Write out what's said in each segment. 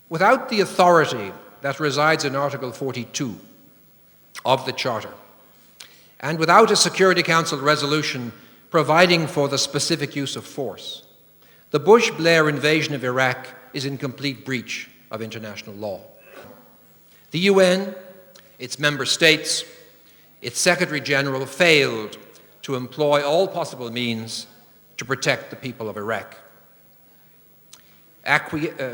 Without the authority that resides in Article 42 of the Charter, and without a Security Council resolution providing for the specific use of force, the Bush-Blair invasion of Iraq is in complete breach of international law. The UN, its member states, its Secretary-General failed to employ all possible means to protect the people of Iraq.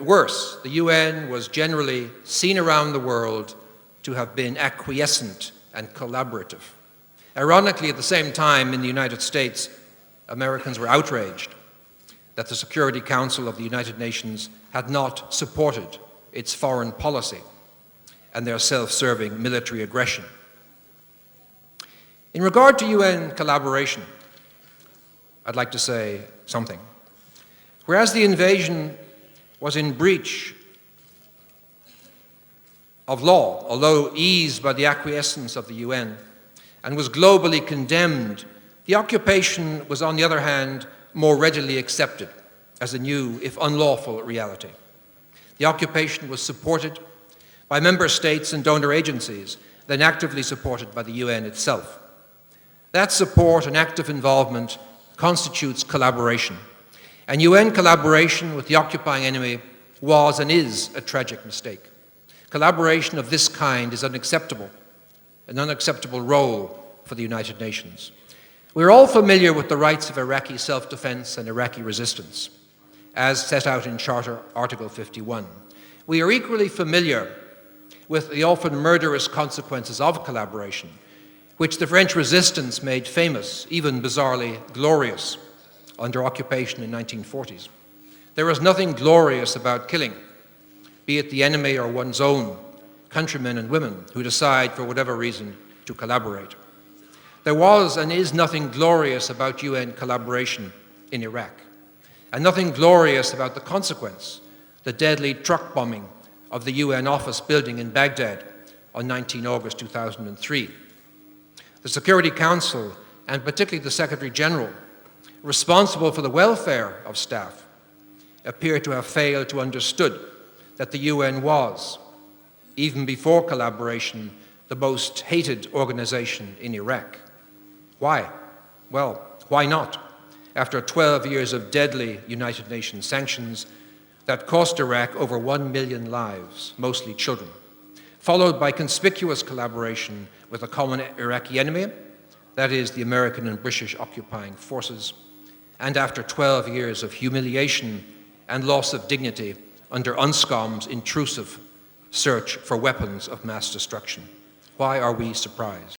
Worse, the UN was generally seen around the world to have been acquiescent and collaborative. Ironically, at the same time, in the United States, Americans were outraged that the Security Council of the United Nations had not supported its foreign policy and their self-serving military aggression. In regard to UN collaboration, I'd like to say something. Whereas the invasion was in breach of law, although eased by the acquiescence of the UN, and was globally condemned, the occupation was, on the other hand, more readily accepted as a new, if unlawful, reality. The occupation was supported by member states and donor agencies, then actively supported by the UN itself. That support and active involvement constitutes collaboration. And UN collaboration with the occupying enemy was and is a tragic mistake. Collaboration of this kind is unacceptable, an unacceptable role for the United Nations. We're all familiar with the rights of Iraqi self-defense and Iraqi resistance, as set out in Charter Article 51. We are equally familiar with the often murderous consequences of collaboration, which the French resistance made famous, even bizarrely glorious, under occupation in the 1940s. There is nothing glorious about killing, be it the enemy or one's own countrymen and women who decide, for whatever reason, to collaborate. There was and is nothing glorious about UN collaboration in Iraq, and nothing glorious about the consequence, the deadly truck bombing of the UN office building in Baghdad on 19 August 2003. The Security Council, and particularly the Secretary-General, responsible for the welfare of staff, appear to have failed to understood that the UN was, even before collaboration, the most hated organization in Iraq. Why? Well, why not? After 12 years of deadly United Nations sanctions that cost Iraq over 1 million lives, mostly children, followed by conspicuous collaboration with a common Iraqi enemy, that is, the American and British occupying forces, and after 12 years of humiliation and loss of dignity under UNSCOM's intrusive search for weapons of mass destruction. Why are we surprised?